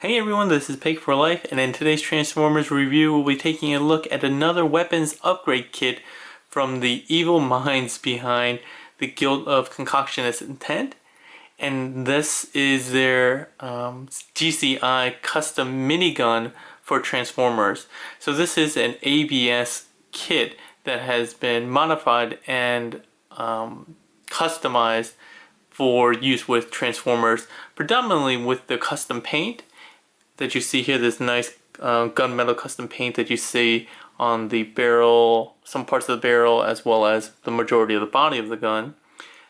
Hey everyone, this is P4L, and in today's Transformers review, we'll be taking a look at another weapons upgrade kit from the evil minds behind the Guild of Concoctionous Intent. And this is their GCI Custom Minigun for Transformers. So this is an ABS kit that has been modified and customized for use with Transformers, predominantly with the custom paint that you see here, this nice gunmetal custom paint that you see on the barrel, some parts of the barrel, as well as the majority of the body of the gun,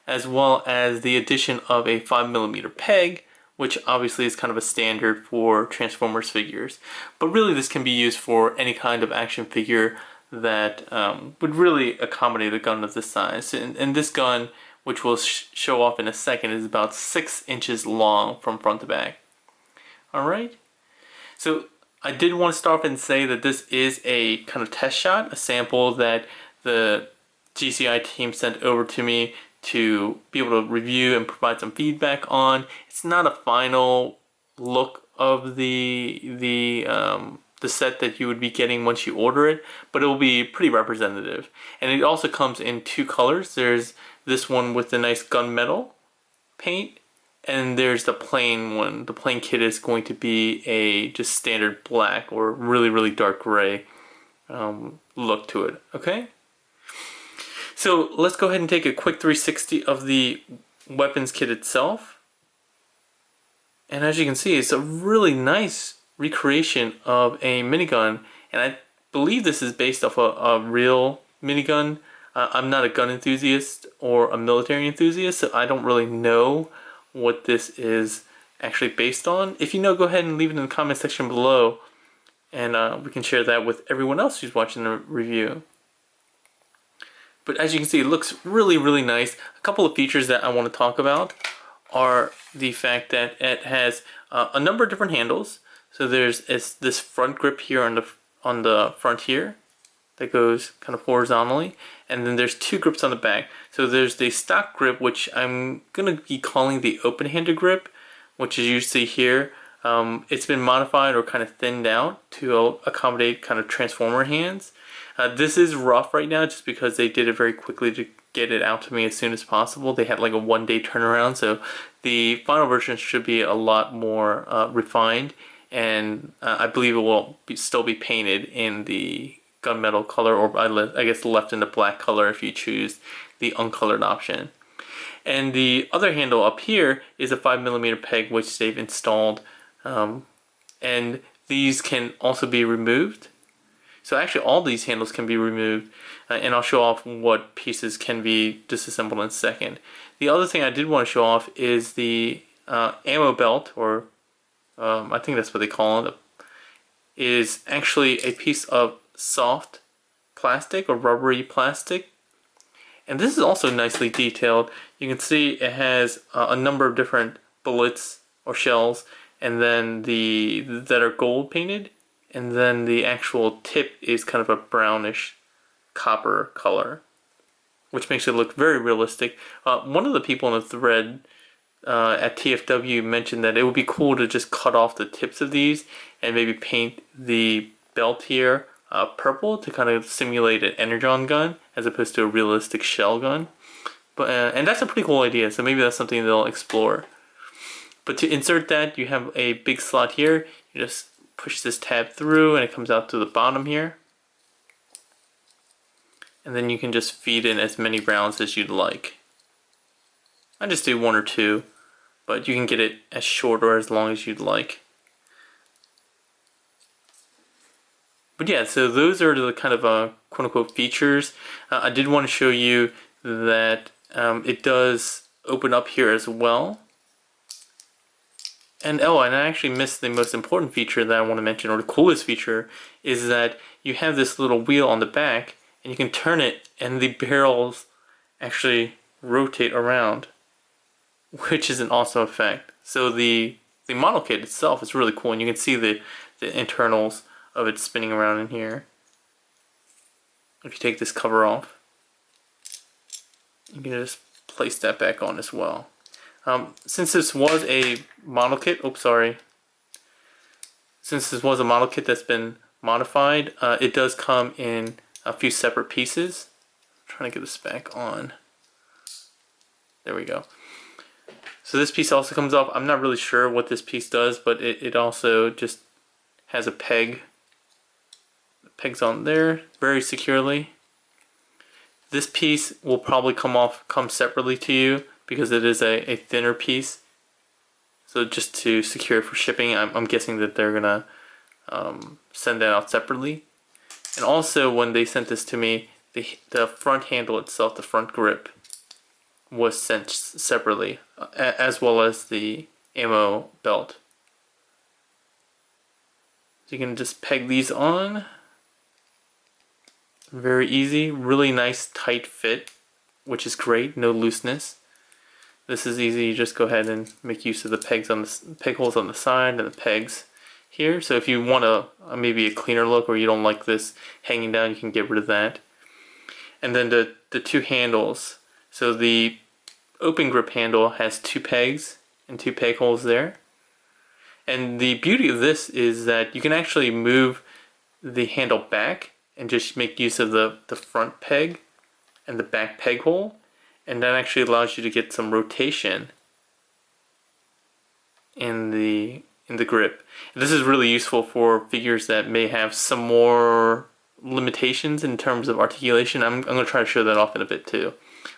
as well as the addition of a 5mm peg, which obviously is kind of a standard for Transformers figures. But really this can be used for any kind of action figure that would really accommodate a gun of this size. And this gun, which we'll show off in a second, is about 6 inches long from front to back. Alright. So I did want to start off and say that this is a kind of test shot, a sample that the GCI team sent over to me to be able to review and provide some feedback on. It's not a final look of the set that you would be getting once you order it, but it will be pretty representative. And it also comes in 2 colors. There's this one with the nice gunmetal paint, and there's the plain one. The plain kit is going to be a just standard black or really dark gray look to it. Okay, so let's go ahead and take a quick 360 of the weapons kit itself. And as you can see, it's a really nice recreation of a minigun, and I believe this is based off a real minigun. I'm not a gun enthusiast or a military enthusiast, so I don't really know what this is actually based on. If you know, go ahead and leave it in the comment section below, and we can share that with everyone else who's watching the review. But as you can see, it looks really nice. A couple of features that I want to talk about are the fact that it has a number of different handles. So there's this front grip here on the front here that goes kind of horizontally, and then there's 2 grips on the back. So there's the stock grip, which I'm gonna be calling the open-handed grip, which as you see here, it's been modified or kind of thinned out to accommodate kind of Transformer hands. This is rough right now just because they did it very quickly to get it out to me as soon as possible. They had like a 1-day turnaround, so the final version should be a lot more refined, and I believe it will still be painted in the gunmetal color, or I guess left in the black color if you choose the uncolored option. And the other handle up here is a 5mm peg, which they've installed, and these can also be removed. So actually all these handles can be removed, and I'll show off what pieces can be disassembled in a second. The other thing I did want to show off is the ammo belt, or I think that's what they call it, is actually a piece of soft plastic or rubbery plastic, and this is also nicely detailed. You can see it has a number of different bullets or shells, and then that are gold painted, and then the actual tip is kind of a brownish copper color, which makes it look very realistic. One of the people in the thread at TFW mentioned that it would be cool to just cut off the tips of these and maybe paint the belt here purple to kind of simulate an energon gun as opposed to a realistic shell gun. But and that's a pretty cool idea, so maybe that's something they'll explore. But to insert that, you have a big slot here. You just push this tab through and it comes out to the bottom here, and then you can just feed in as many rounds as you'd like. I just do 1 or 2, but you can get it as short or as long as you'd like. But yeah, so those are the kind of quote-unquote features. I did want to show you that it does open up here as well. And I actually missed the most important feature that I want to mention, or the coolest feature, is that you have this little wheel on the back, and you can turn it, and the barrels actually rotate around, which is an awesome effect. So the model kit itself is really cool, and you can see the internals of it spinning around in here. If you take this cover off, you can just place that back on as well. Since this was a model kit, oops, sorry. since this was a model kit that's been modified, it does come in a few separate pieces. I'm trying to get this back on. There we go. So this piece also comes off. I'm not really sure what this piece does, but it also just has a peg. The peg's on there very securely. This piece will probably come separately to you because it is a thinner piece. So just to secure it for shipping, I'm guessing that they're gonna send that out separately. And also, when they sent this to me, the front handle itself, the front grip, was sent separately, as well as the ammo belt. So you can just peg these on. Very easy, really nice tight fit, which is great, no looseness. This is easy, you just go ahead and make use of the pegs on the peg holes on the side and the pegs here. So if you want maybe a cleaner look, or you don't like this hanging down, you can get rid of that. And then the two handles. So the open grip handle has 2 pegs and 2 peg holes there. And the beauty of this is that you can actually move the handle back and just make use of the front peg and the back peg hole, and that actually allows you to get some rotation in the grip. And this is really useful for figures that may have some more limitations in terms of articulation. I'm going to try to show that off in a bit too.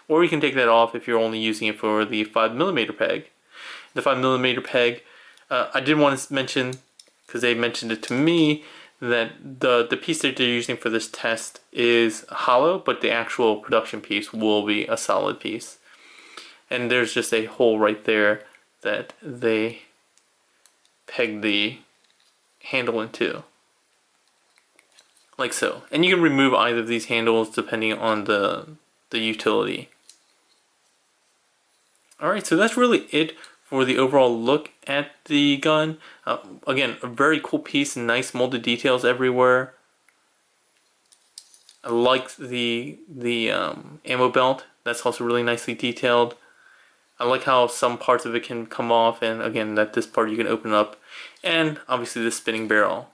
Or you can take that off if you're only using it for the 5mm peg. The 5mm peg, I did want to mention, because they mentioned it to me, that the piece that they're using for this test is hollow, but the actual production piece will be a solid piece. And there's just a hole right there that they peg the handle into, like so. And you can remove either of these handles depending on the utility. Alright, so that's really it for the overall look at the gun. Again, a very cool piece, nice molded details everywhere. I like the ammo belt. That's also really nicely detailed. I like how some parts of it can come off, and again, that this part you can open up. And obviously the spinning barrel.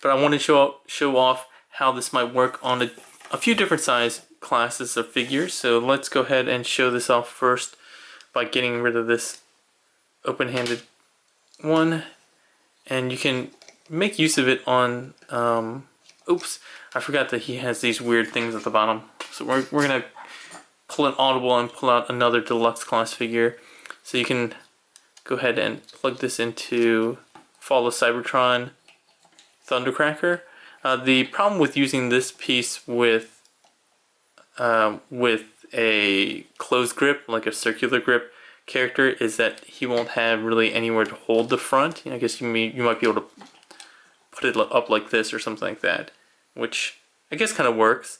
But I want to show off how this might work on a few different size classes of figures. So let's go ahead and show this off first by getting rid of this open-handed one, and you can make use of it on oops, I forgot that he has these weird things at the bottom. So we're gonna pull an audible and pull out another deluxe class figure. So you can go ahead and plug this into Fall of Cybertron Thundercracker. The problem with using this piece with a closed grip, like a circular grip character, is that he won't have really anywhere to hold the front. I guess you might be able to put it up like this or something like that, which I guess kind of works,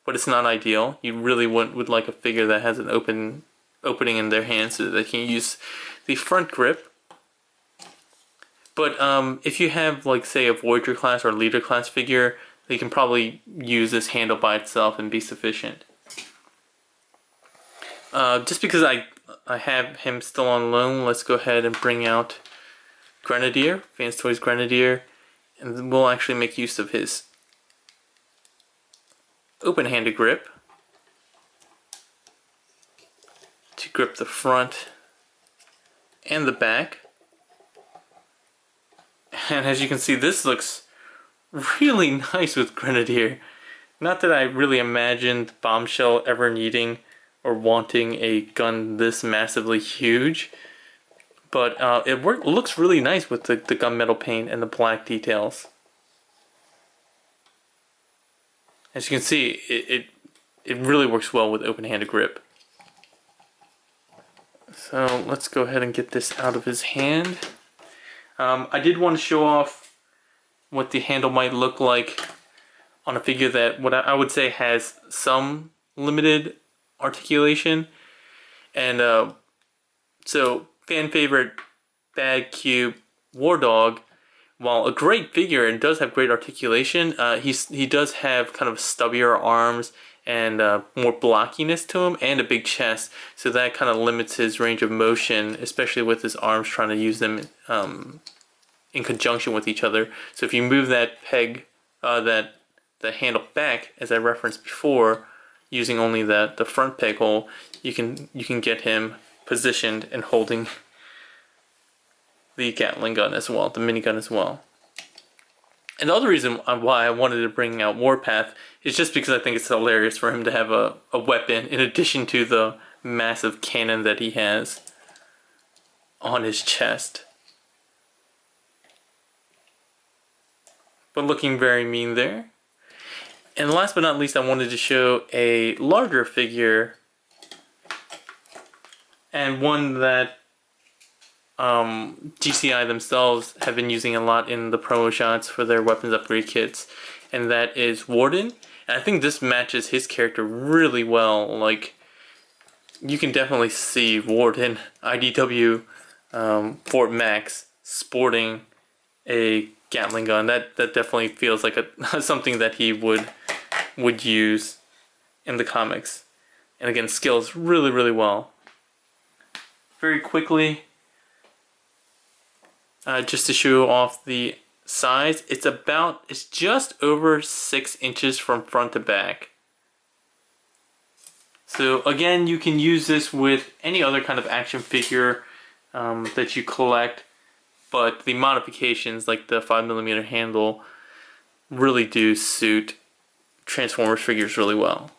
but it's not ideal. You really would like a figure that has an opening in their hand so that they can use the front grip. But if you have, like, say, a Voyager class or Leader class figure, they can probably use this handle by itself and be sufficient. Just because I have him still on loan, let's go ahead and bring out Grenadier, Fans Toys Grenadier, and we'll actually make use of his open-handed grip to grip the front and the back. And as you can see, this looks really nice with Grenadier. Not that I really imagined Bombshell ever needing or wanting a gun this massively huge, but it looks really nice with the gunmetal paint and the black details. As you can see, it really works well with open-handed grip. So let's go ahead and get this out of his hand. I did want to show off what the handle might look like on a figure that what I would say has some limited articulation. And so fan favorite Bad Cube War Dog, while a great figure and does have great articulation, he does have kind of stubbier arms and more blockiness to him, and a big chest, so that kind of limits his range of motion, especially with his arms trying to use them in conjunction with each other. So if you move that peg, the handle back, as I referenced before, using only the front peg hole, you can get him positioned and holding the Gatling gun as well, the minigun as well. And the other reason why I wanted to bring out Warpath is just because I think it's hilarious for him to have a weapon in addition to the massive cannon that he has on his chest. But looking very mean there. And last but not least, I wanted to show a larger figure, and one that GCI themselves have been using a lot in the promo shots for their weapons upgrade kits, and that is Warden. And I think this matches his character really well. Like, you can definitely see Warden, IDW Fort Max, sporting a Gatling gun. That definitely feels like something that he would use in the comics. And again, scales really, really well. Very quickly, just to show off the size, it's just over 6 inches from front to back. So again, you can use this with any other kind of action figure that you collect, but the modifications like the 5mm handle really do suit Transformers figures really well.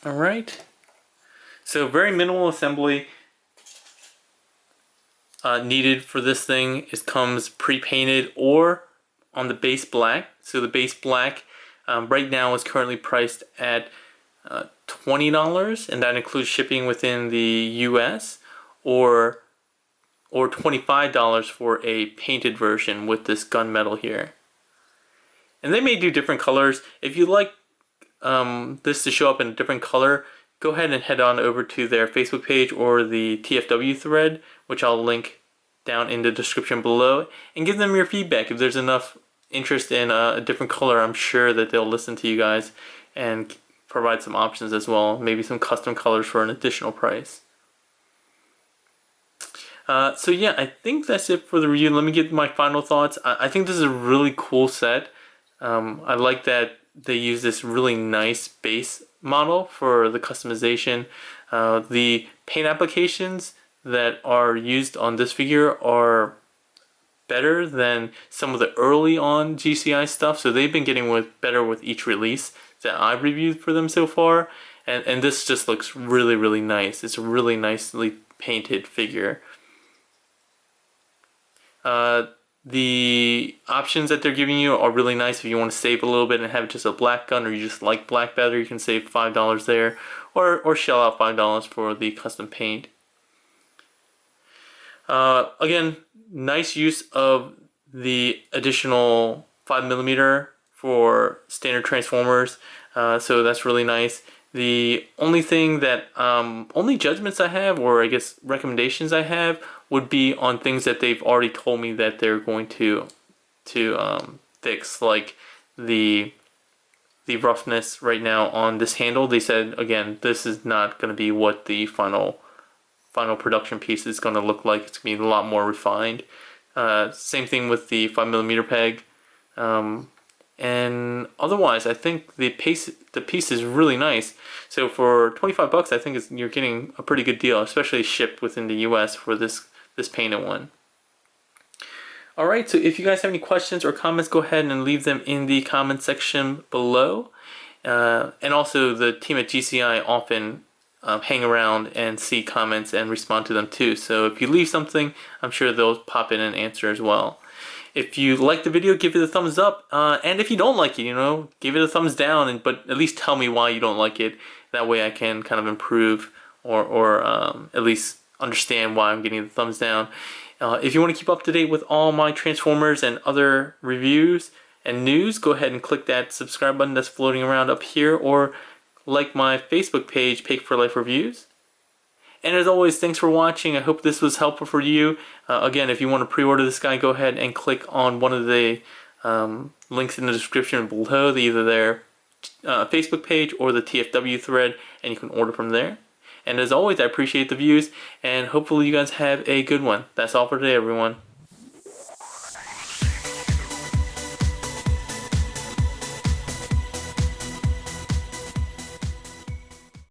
Alright, so very minimal assembly needed for this thing. It comes pre-painted or on the base black. So the base black right now is currently priced at $20, and that includes shipping within the US, or $25 for a painted version with this gunmetal here. And they may do different colors. If you like this to show up in a different color, go ahead and head on over to their Facebook page or the TFW thread, which I'll link down in the description below, and give them your feedback. If there's enough interest in a different color, I'm sure that they'll listen to you guys and provide some options as well, maybe some custom colors for an additional price. So yeah, I think that's it for the review. Let me get my final thoughts. I think this is a really cool set. I like that they use this really nice base model for the customization. The paint applications that are used on this figure are better than some of the early on GCI stuff, so they've been getting better with each release that I've reviewed for them so far, and this just looks really, really nice. It's a really nicely painted figure. The options that they're giving you are really nice. If you want to save a little bit and have just a black gun, or you just like black better, you can save $5 there, or shell out $5 for the custom paint. Again, nice use of the additional 5mm for standard Transformers, so that's really nice. The only thing that, only judgments I have, or I guess recommendations I have, would be on things that they've already told me that they're going to fix, like the roughness right now on this handle. They said, again, this is not going to be what the final production piece is going to look like. It's going to be a lot more refined. Same thing with the 5mm peg. And otherwise, I think the piece is really nice. So for $25, I think you're getting a pretty good deal, especially shipped within the US for this painted one. Alright, so if you guys have any questions or comments, go ahead and leave them in the comment section below. And also, the team at GCI often hang around and see comments and respond to them too. So if you leave something, I'm sure they'll pop in and answer as well. If you like the video, give it a thumbs up, and if you don't like it, give it a thumbs down, but at least tell me why you don't like it. That way I can kind of improve, or at least understand why I'm getting the thumbs down. If you want to keep up to date with all my Transformers and other reviews and news, go ahead and click that subscribe button that's floating around up here, or like my Facebook page, P4L Reviews. And as always, thanks for watching. I hope this was helpful for you. Again, if you want to pre-order this guy, go ahead and click on one of the Links in the description below, either their Facebook page or the TFW thread, and you can order from there. And as always, I appreciate the views, and hopefully you guys have a good one. That's all for today, everyone.